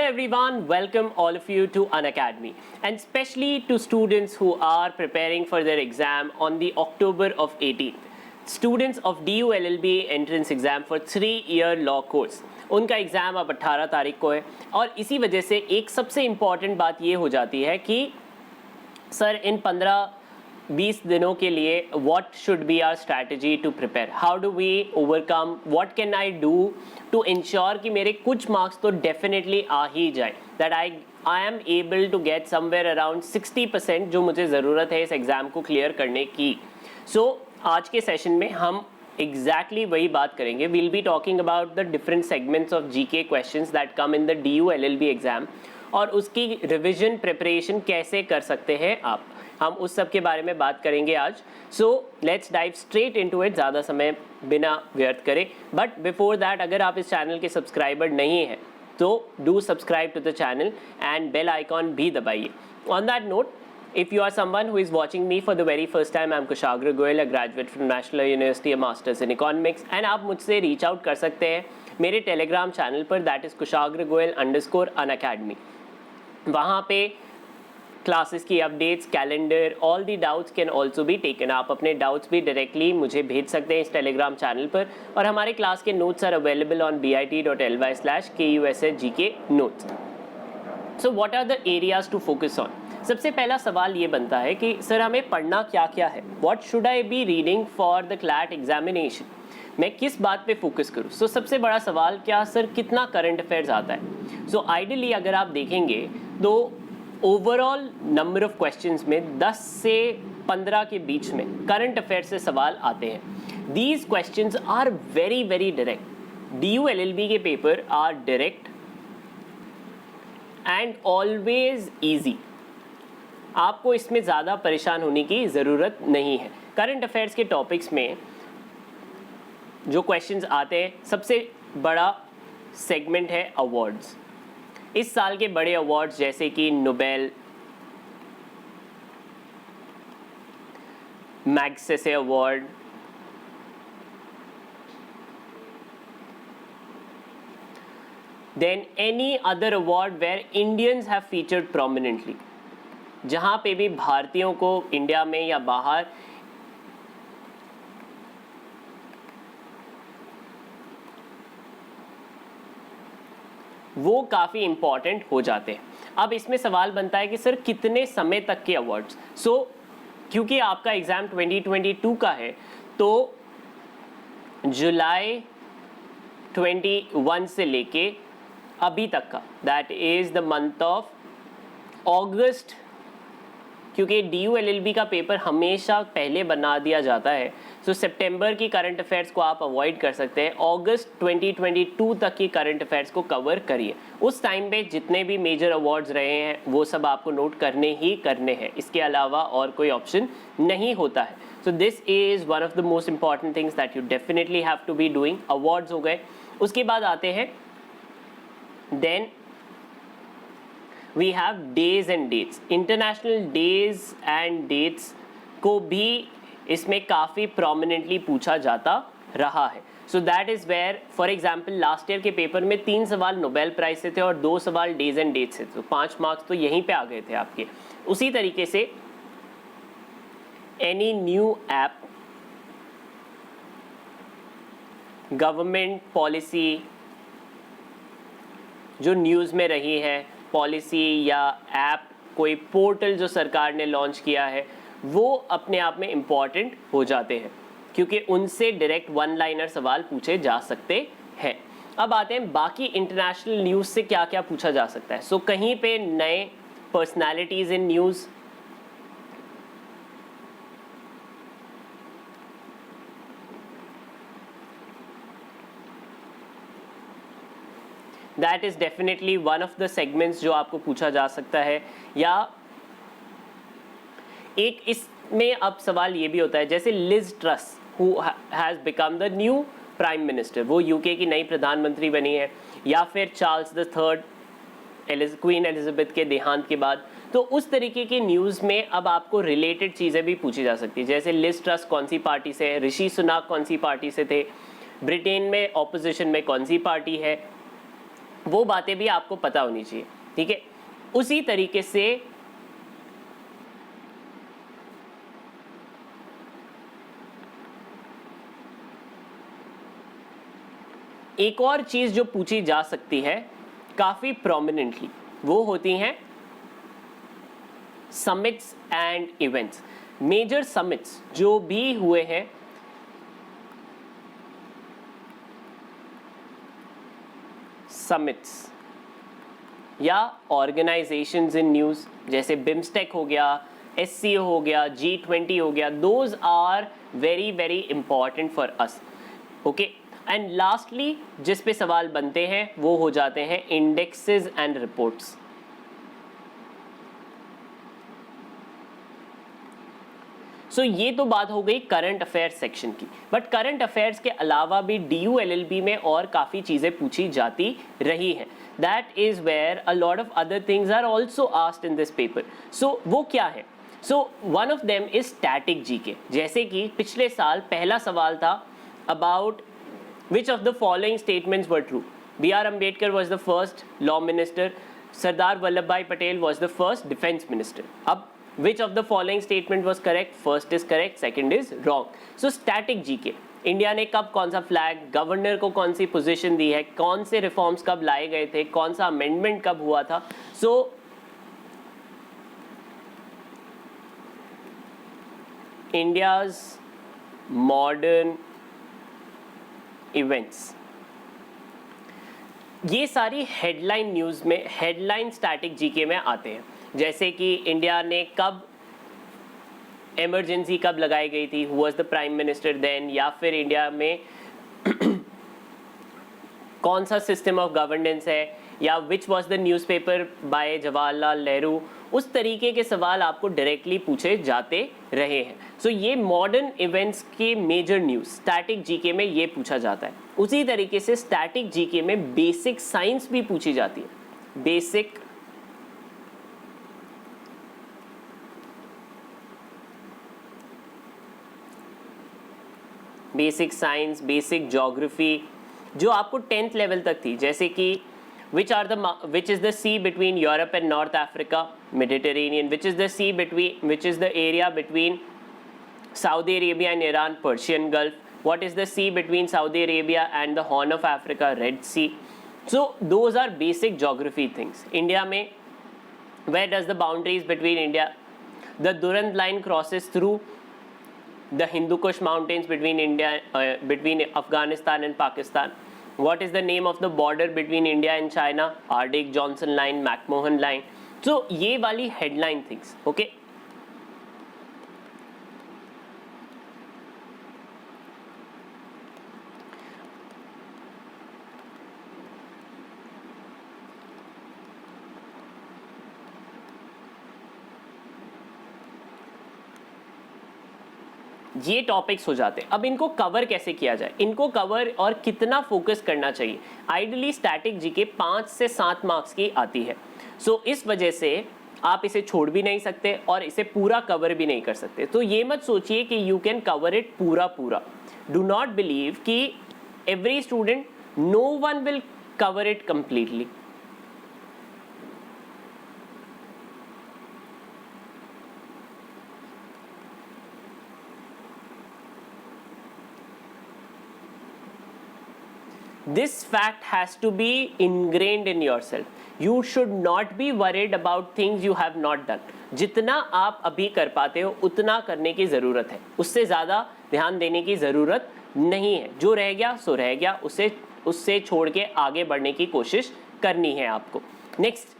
everyone, welcome all of you to Unacademy, and especially to students who are preparing for their exam on the October of 18th. Students of DU LLB entrance exam for 3-year law course. उनका exam अब 18 तारीख को है और इसी वजह से एक सबसे इम्पॉर्टेंट बात ये हो जाती है कि सर इन 15-20 दिनों के लिए what should be our strategy to prepare? How do we overcome? What can I do to ensure कि मेरे कुछ मार्क्स तो definitely आ ही जाए, that I am able to get somewhere around 60% जो मुझे ज़रूरत है इस एग्ज़ाम को क्लियर करने की. So आज के सेशन में हम exactly वही बात करेंगे. We'll be talking about the different segments of GK questions that come in the DU LLB exam और उसकी रिविजन प्रिपरेशन कैसे कर सकते हैं आप. हम उस सब के बारे में बात करेंगे आज. So let's dive straight into it, ज़्यादा समय बिना व्यर्थ करें. बट बिफोर दैट, अगर आप इस चैनल के सब्सक्राइबर नहीं हैं तो do subscribe to the channel and bell icon भी दबाइए. On that note, if you are someone who is watching me for the very first time, I'm Kushagra Goyal, a graduate from National University, a Masters in Economics, and आप मुझसे reach out कर सकते हैं मेरे Telegram channel पर, that is kushagragoyal_unacademy. वहाँ पे classes की updates, calendar, all the doubts can also be taken. आप अपने डाउट्स भी डायरेक्टली मुझे भेज सकते हैं इस टेलीग्राम चैनल पर. और हमारे क्लास के notes are available on bit.ly/KUSSGK-notes. So what are the areas to focus on? सबसे पहला सवाल ये बनता है कि सर हमें पढ़ना क्या क्या है. What should I be reading for the CLAT examination? मैं किस बात पे फोकस करूँ? सो सबसे बड़ा सवाल, क्या सर कितना करंट अफेयर्स आता है? सो आइडियली अगर आप देखेंगे तो ओवरऑल नंबर ऑफ क्वेश्चंस में 10 से 15 के बीच में करंट अफेयर से सवाल आते हैं. These questions are very very direct. DU LLB के paper are direct and always easy. आपको इसमें ज़्यादा परेशान होने की ज़रूरत नहीं है. करंट अफेयर्स के टॉपिक्स में जो क्वेश्चंस आते हैं, सबसे बड़ा सेगमेंट है अवार्ड्स. इस साल के बड़े अवार्ड्स जैसे कि Nobel, Magsaysay award, then any other award where Indians have featured prominently, जहां पे भी भारतीयों को इंडिया में या बाहर वो काफ़ी इंपॉर्टेंट हो जाते हैं. अब इसमें सवाल बनता है कि सर कितने समय तक के अवार्ड्स? सो क्योंकि आपका एग्ज़ाम 2022 का है तो जुलाई 21 से लेके अभी तक का, that is the month of अगस्त, क्योंकि DU LLB का पेपर हमेशा पहले बना दिया जाता है. सो सितंबर की करंट अफेयर्स को आप अवॉइड कर सकते हैं. अगस्त 2022 तक की करंट अफेयर्स को कवर करिए. उस टाइम पे जितने भी मेजर अवार्ड्स रहे हैं वो सब आपको नोट करने ही करने हैं. इसके अलावा और कोई ऑप्शन नहीं होता है. So this is one of the most important things that you definitely have to be doing. Awards हो गए. उसके बाद आते हैं then we have days and dates. International days and dates को भी इसमें काफ़ी प्रोमिनेंटली पूछा जाता रहा है. So that is where, for example last year के पेपर में 3 सवाल नोबेल प्राइज से थे और 2 सवाल डेज एंड डेट्स से, तो 5 मार्क्स तो यहीं पे आ गए थे आपके. उसी तरीके से any new app, government policy जो न्यूज़ में रही है, पॉलिसी या ऐप, कोई पोर्टल जो सरकार ने लॉन्च किया है, वो अपने आप में इम्पॉर्टेंट हो जाते हैं क्योंकि उनसे डायरेक्ट वन लाइनर सवाल पूछे जा सकते हैं. अब आते हैं बाकी इंटरनेशनल न्यूज़ से क्या क्या पूछा जा सकता है. सो कहीं पे नए personalities in news, that is definitely one of the segments जो आपको पूछा जा सकता है. या एक इसमें अब सवाल ये भी होता है, जैसे Liz Truss who has become the new prime minister, वो यूके की नई प्रधानमंत्री बनी है, या फिर Charles the third, queen Elizabeth के देहांत के बाद. तो उस तरीके की न्यूज़ में अब आपको रिलेटेड चीज़ें भी पूछी जा सकती है, जैसे लिज ट्रस कौन सी पार्टी से है, ऋषि सुनाक कौन सी पार्टी से थे, ब्रिटेन में ऑपोजिशन में कौन सी पार्टी है, वो बातें भी आपको पता होनी चाहिए, ठीक है। उसी तरीके से एक और चीज जो पूछी जा सकती है काफी प्रोमिनेंटली, वो होती हैं summits and events. Major summits जो भी हुए हैं, समिट्स या ऑर्गेनाइजेशंस इन न्यूज़, जैसे बिम्स्टेक हो गया, SCO हो गया, G20 हो गया, those are very very important for us, okay. And lastly जिस पे सवाल बनते हैं वो हो जाते हैं इंडेक्सेस एंड रिपोर्ट्स। सो ये तो बात हो गई करंट अफेयर्स सेक्शन की, बट करंट अफेयर्स के अलावा भी DU LLB में और काफ़ी चीज़ें पूछी जाती रही हैं। That is where a lot of other things are also asked in this paper. So वो क्या है? So one of them is static GK। जैसे कि पिछले साल पहला सवाल था about which of the following statements were true. BR Ambedkar was the first law minister, Sardar Vallabhbhai Patel was the first defense minister. अब which of the following statement was correct? First is correct, second is wrong. So static GK, India ने कब कौन सा flag, governor को कौन सी position दी है, कौन से रिफॉर्म्स कब लाए गए थे, कौन सा अमेंडमेंट कब हुआ था। सो इंडियाज मॉडर्न इवेंट्स, ये सारी हेडलाइन न्यूज़ में, हेडलाइन स्टैटिक GK में आते हैं। जैसे कि इंडिया ने कब इमरजेंसी कब लगाई गई थी, who was the prime minister then, या फिर इंडिया में कौन सा सिस्टम ऑफ गवर्नेंस है, या which was the newspaper by Jawaharlal Nehru. उस तरीके के सवाल आपको डायरेक्टली पूछे जाते रहे हैं। सो ये मॉडर्न इवेंट्स के मेजर न्यूज़ स्टैटिक GK में ये पूछा जाता है। उसी तरीके से स्टैटिक GK में बेसिक साइंस भी पूछी जाती है। बेसिक साइंस, बेसिक ज्योग्राफी जो आपको 10th लेवल तक थी, जैसे कि which is the sea between Europe and North Africa, Mediterranean, which is the area between Saudi Arabia and Iran, Persian Gulf, what is the sea between Saudi Arabia and the Horn of Africa, Red Sea. So those are basic geography things. India में where does the boundaries between India, the Durand line crosses through the Hindu Kush mountains between between Afghanistan and Pakistan. What is the name of the border between India and China? Ardeke-Johnson line, McMahon line. So ये वाली headline things, okay? ये topics हो जाते हैं। अब इनको cover कैसे किया जाए, इनको कवर और कितना फोकस करना चाहिए। आइडियली स्टैटिक GK 5 से 7 मार्क्स की आती है। सो इस वजह से आप इसे छोड़ भी नहीं सकते और इसे पूरा कवर भी नहीं कर सकते। तो ये मत सोचिए कि यू कैन कवर इट पूरा। डू नॉट बिलीव कि every student, no one will cover it completely. This fact has to be ingrained in yourself. You should not be worried about things you have not done. जितना आप अभी कर पाते हो उतना करने की ज़रूरत है, उससे ज़्यादा ध्यान देने की ज़रूरत नहीं है। जो रह गया सो रह गया, उससे छोड़ के आगे बढ़ने की कोशिश करनी है आपको। Next,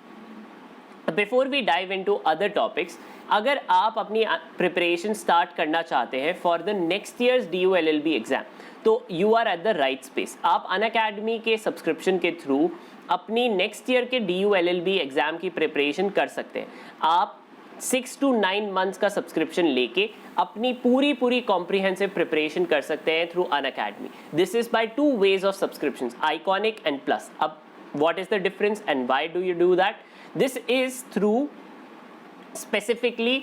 before we dive into other topics, अगर आप अपनी प्रिपरेशन स्टार्ट करना चाहते हैं for the next years DU LLB exam, तो you are at the right space. आप अनअकैडमी के सब्सक्रिप्शन के थ्रू अपनी नेक्स्ट ईयर के DU LLB एग्जाम की प्रिपरेशन कर सकते हैं। आप 6 to 9 मंथ्स का सब्सक्रिप्शन लेके अपनी पूरी कॉम्प्रिहेंसिव प्रिपरेशन कर सकते हैं through Unacademy. This is by 2 ways of subscriptions, Iconic and Plus. अब what is the difference and why do you do that? This is through specifically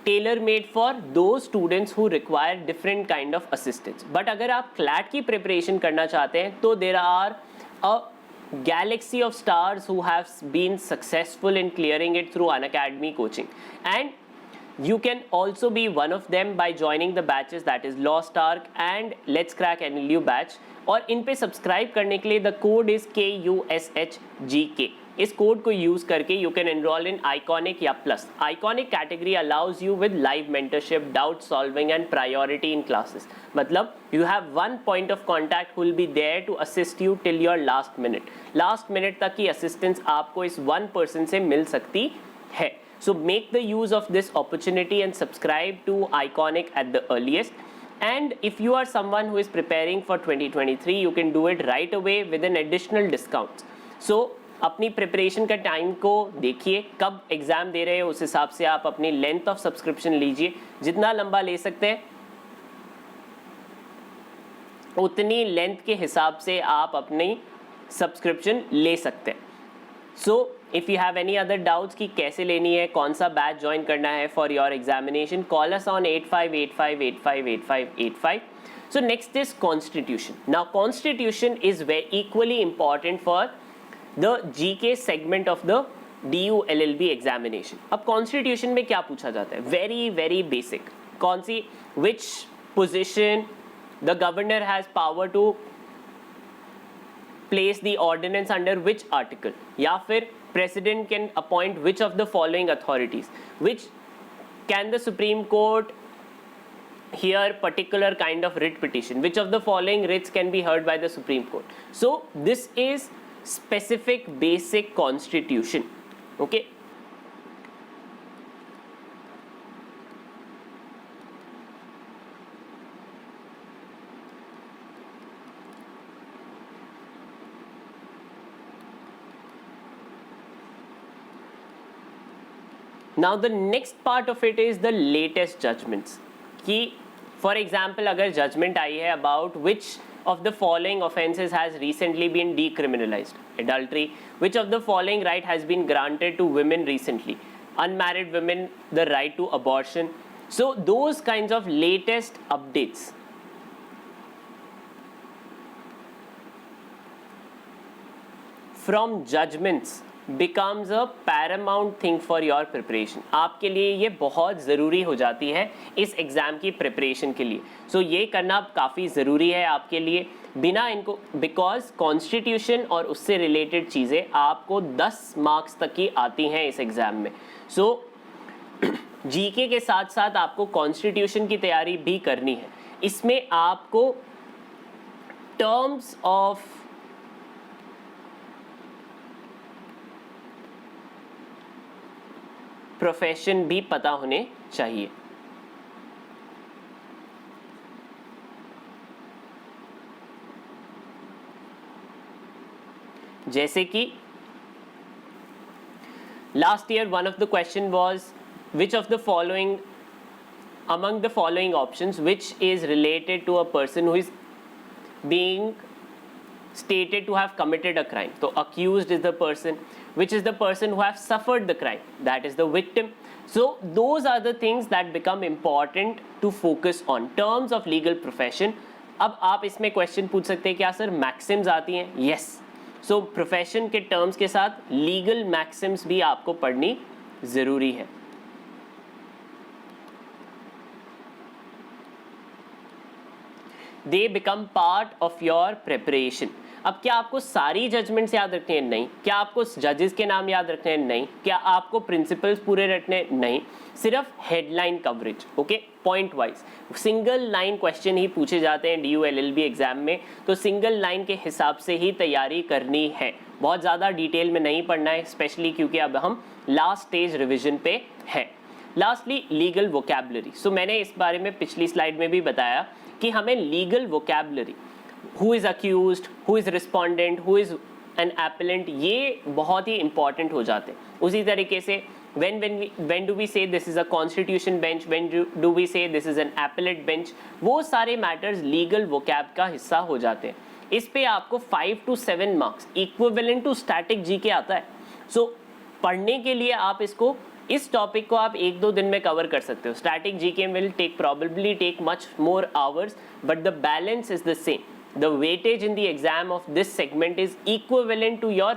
tailor-made for those students who require different kind of assistance. But अगर आप CLAT की preparation करना चाहते हैं तो there are a galaxy of stars who have been successful in clearing it through Unacademy coaching, and you can also be one of them by joining the batches, that is Lost Ark and Let's Crack NLU batch. और इन पे subscribe करने के लिए the code is KUSHGK. इस कोड को use करके you can enroll in iconic या plus. Iconic category allows you with live mentorship, doubt solving and priority in classes. मतलब you have one point of contact who will be there to assist you till your last minute. Last minute तक की assistance आपको इस one person से मिल सकती है. So make the use of this opportunity and subscribe to Iconic at the earliest. And if you are someone who is preparing for 2023, you can do it right away with an additional discount. So अपनी preparation का time को देखिए, कब exam दे रहे हैं उस हिसाब से आप अपनी लेंथ ऑफ सब्सक्रिप्शन लीजिए. जितना लंबा ले सकते हैं उतनी लेंथ के हिसाब से आप अपनी सब्सक्रिप्शन ले सकते हैं. So if you have any other doubts कि कैसे लेनी है, कौन सा बैच ज्वाइन करना है for your examination, call us on 8585858585. So next is constitution. Now constitution is very equally important for the GK segment of the DU LLB examination. अब constitution में क्या पूछा जाता है? Very very basic. कौन सी, which position the governor has power to place the ordinance under which article, या फिर president can appoint which of the following authorities, which can the Supreme Court hear particular kind of writ petition, which of the following writs can be heard by the Supreme Court. So this is specific basic constitution. Okay. Now the next part of it is the latest judgments. कि for example अगर judgment आई है about which of the following offences has recently been decriminalized, adultery, which of the following right has been granted to women recently, unmarried women the right to abortion. So those kinds of latest updates from judgments becomes a paramount thing for your preparation. आपके लिए ये बहुत ज़रूरी हो जाती है इस exam की प्रिपरेशन के लिए. सो ये करना काफ़ी ज़रूरी है आपके लिए. बिना इनको, बिकॉज कॉन्स्टिट्यूशन और उससे रिलेटेड चीज़ें आपको 10 मार्क्स तक की आती हैं इस एग्ज़ाम में. सो जीके के साथ साथ आपको कॉन्स्टिट्यूशन की तैयारी भी करनी है. इसमें आपको टर्म्स ऑफ प्रोफेशन भी पता होने चाहिए. जैसे कि last year one of the question was which of the following among the following options which is related to a person who is being stated to have committed a crime. So accused is the person, which is the person who have suffered the crime, that is the victim. So those are the things that become important to focus on. Terms of legal profession. अब आप इसमें question पूछ सकते हैं क्या sir Maxim's आती हैं? Yes. सो profession के टर्म्स के साथ लीगल मैक्सिम्स भी आपको पढ़नी ज़रूरी है. They become part of your preparation. अब क्या आपको सारी जजमेंट्स याद रखने हैं? नहीं. क्या आपको जजेस के नाम याद रखने हैं? नहीं. क्या आपको प्रिंसिपल्स पूरे रखने हैं? नहीं. सिर्फ headline coverage. Okay, point wise single line question ही पूछे जाते हैं DU LLB एग्जाम में. तो सिंगल लाइन के हिसाब से ही तैयारी करनी है. बहुत ज़्यादा डिटेल में नहीं पढ़ना है, स्पेशली क्योंकि अब हम लास्ट स्टेज रिविजन पे हैं. Lastly legal vocabulary. सो मैंने इस बारे में पिछली स्लाइड में भी बताया कि हमें legal vocabulary, who is accused, who is respondent, who is an appellant, ये बहुत ही इंपॉर्टेंट हो जाते हैं. उसी तरीके से when do we say this is a constitution bench, when do we say this is an appellate bench, वो सारे मैटर्स लीगल वोकैब का हिस्सा हो जाते हैं. इस पे आपको 5 to 7 marks equivalent to static GK आता है. सो पढ़ने के लिए आप इसको, इस टॉपिक को आप 1-2 दिन में कवर कर सकते हो. Static GK will take, probably take much more hours, but the balance is the same. the weightage in the exam of this segment is equivalent to your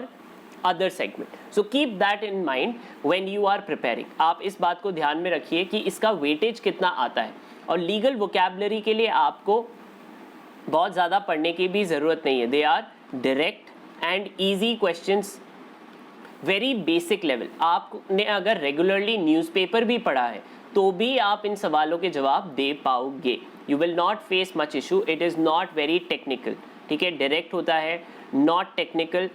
other segment. So keep that in mind when you are preparing. आप इस बात को ध्यान में रखिए कि इसका weightage कितना आता है. और legal vocabulary के लिए आपको बहुत ज़्यादा पढ़ने की भी ज़रूरत नहीं है. They are direct and easy questions, very basic level. आपने अगर regularly newspaper भी पढ़ा है तो भी आप इन सवालों के जवाब दे पाओगे. You will not face much issue. It is not very technical. ठीक है, डायरेक्ट होता है, not technical.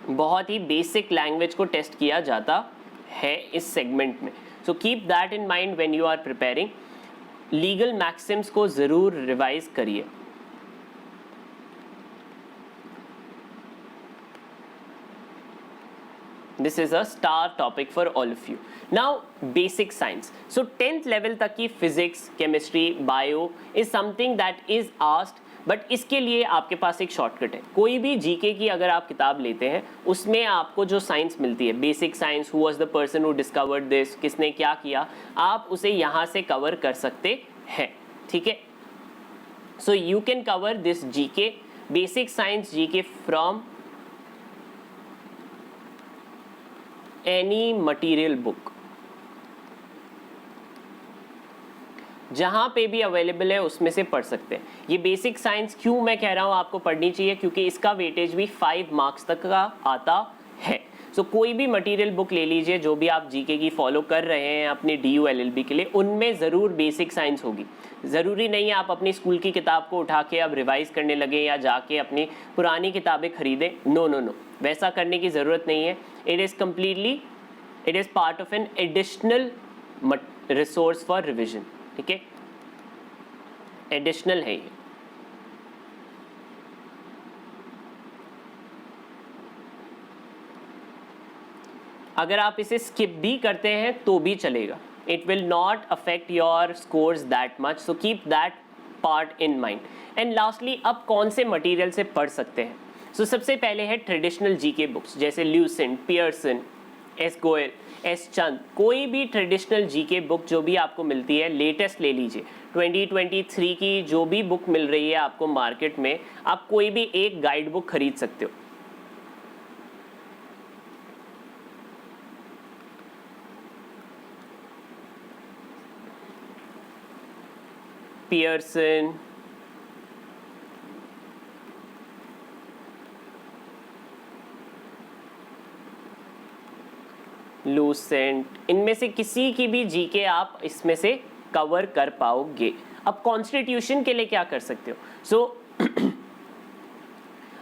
बहुत ही बेसिक लैंग्वेज को टेस्ट किया जाता है इस सेगमेंट में. So keep that in mind when you are preparing. Legal maxims को ज़रूर रिवाइज करिए. This is a star topic for all of you. Now, basic science. So 10th level तक की physics, chemistry, bio is something that is asked, but इसके लिए आपके पास एक shortcut है. कोई भी जीके की अगर आप किताब लेते हैं उसमें आपको जो साइंस मिलती है, basic science, who was the person who discovered this, किसने क्या किया, आप उसे यहाँ से कवर कर सकते हैं. ठीक है, so you can cover this GK, basic science GK from any material book जहाँ पे भी अवेलेबल है उसमें से पढ़ सकते हैं. ये बेसिक साइंस क्यों मैं कह रहा हूँ आपको पढ़नी चाहिए, क्योंकि इसका वेटेज भी 5 मार्क्स तक का आता है. सो कोई भी मटेरियल बुक ले लीजिए जो भी आप जीके की फॉलो कर रहे हैं अपने DU LLB के लिए, उनमें ज़रूर बेसिक साइंस होगी. ज़रूरी नहीं है आप अपनी स्कूल की किताब को उठा के अब रिवाइज करने लगे या जाके अपनी पुरानी किताबें खरीदें. नो नो नो, वैसा करने की ज़रूरत नहीं है. It is part of an additional resource for revision. ठीक है, एडिशनल है ये. अगर आप इसे स्किप भी करते हैं तो भी चलेगा. It will not affect your scores that much, so keep that part in mind. And lastly, अब कौन से मटेरियल से पढ़ सकते हैं. सो सबसे पहले है ट्रेडिशनल जीके बुक्स जैसे Lucent, Pearson, S Goyal, S Chand. कोई भी ट्रेडिशनल जीके बुक जो भी आपको मिलती है, लेटेस्ट ले लीजिए. 2023 की जो भी बुक मिल रही है आपको मार्केट में, आप कोई भी एक गाइड बुक खरीद सकते हो. पियर्सन, लूसेंट, इनमें से किसी की भी जीके आप इसमें से कवर कर पाओगे. अब कॉन्स्टिट्यूशन के लिए क्या कर सकते हो. सो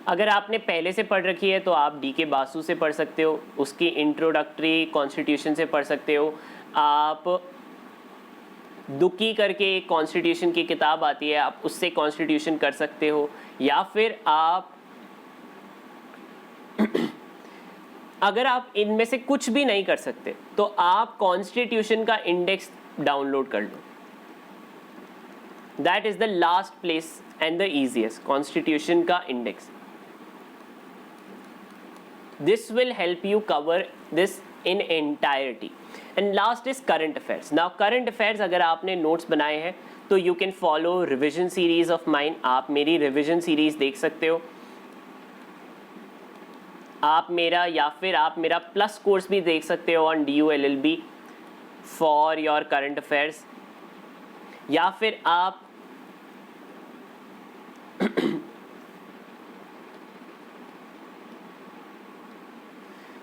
अगर आपने पहले से पढ़ रखी है तो आप DK बासु से पढ़ सकते हो, उसकी इंट्रोडक्टरी कॉन्स्टिट्यूशन से पढ़ सकते हो. आप दुकी करके एक कॉन्स्टिट्यूशन की किताब आती है, आप उससे कॉन्स्टिट्यूशन कर सकते हो. या फिर आप अगर आप इनमें से कुछ भी नहीं कर सकते तो आप कॉन्स्टिट्यूशन का इंडेक्स डाउनलोड कर लो. That is the last place and the easiest, constitution का index. This will help you cover this in entirety. And last is current affairs. Now current affairs अगर आपने नोट्स बनाए हैं तो you can follow revision series of mine. आप मेरी revision series देख सकते हो. आप मेरा प्लस कोर्स भी देख सकते हो on DU LLB for your current affairs. या फिर आप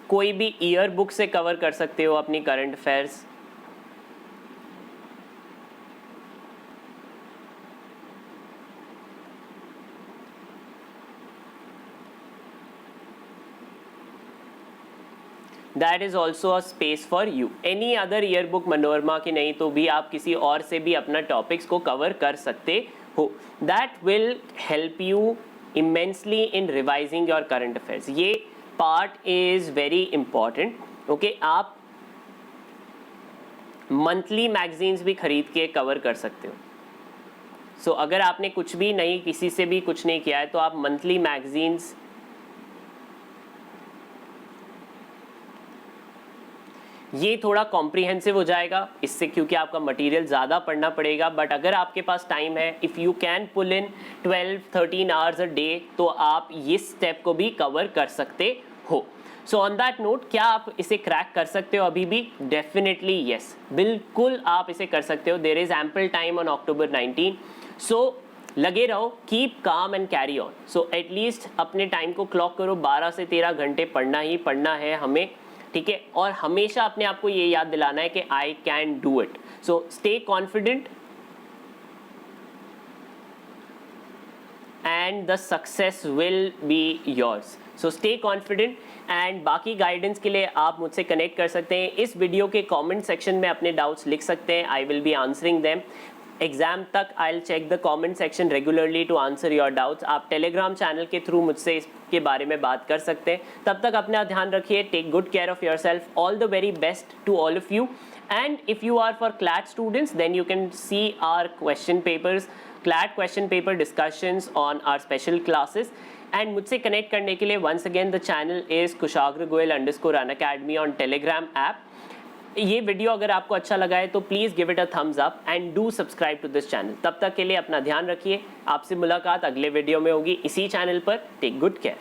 कोई भी ईयर बुक से कवर कर सकते हो अपनी current affairs. That is also a space for you. Any other year book Manorama की नहीं तो भी आप किसी और से भी अपना टॉपिक्स को कवर कर सकते हो. That will help you immensely in revising your current affairs. ये part is very important. Okay, आप मंथली मैगजीन्स भी खरीद के कवर कर सकते हो. सो अगर आपने कुछ भी नहीं, किसी से भी कुछ नहीं किया है तो आप मंथली मैगजीन्स ये थोड़ा कॉम्प्रिहेंसिव हो जाएगा इससे, क्योंकि आपका मटेरियल ज़्यादा पढ़ना पड़ेगा, बट अगर आपके पास टाइम है, if you can pull in 12-13 hours a day, तो आप इस स्टेप को भी कवर कर सकते हो। सो ऑन दैट नोट, क्या आप इसे क्रैक कर सकते हो अभी भी? डेफिनेटली येस, बिल्कुल आप इसे कर सकते हो। There is ample time on October 19, so लगे रहो, कीप काम and carry on. So at least अपने टाइम को क्लॉक करो, 12 से 13 घंटे पढ़ना ही पढ़ना है हमें, ठीक है। और हमेशा अपने आप को ये याद दिलाना है कि I can do it. So stay confident and the success will be yours. So stay confident, and बाकी गाइडेंस के लिए आप मुझसे कनेक्ट कर सकते हैं। इस वीडियो के कमेंट सेक्शन में अपने डाउट्स लिख सकते हैं, I will be answering them. Exam तक I will check the comment section regularly to answer your doubts. आप टेलीग्राम चैनल के थ्रू मुझसे इसके बारे में बात कर सकते हैं। तब तक अपना ध्यान रखिए, take good care of yourself, all the very best to all of you. And if you are for CLAT students, then you can see our question papers, CLAT question paper discussions on our special classes. And मुझसे connect करने के लिए once again the channel is kushagragoel_unacademy on Telegram app. ये video अगर आपको अच्छा लगा है तो please give it a thumbs up and do subscribe to this channel. तब तक के लिए अपना ध्यान रखिए, आपसे मुलाकात अगले वीडियो में होगी इसी चैनल पर। Take good care.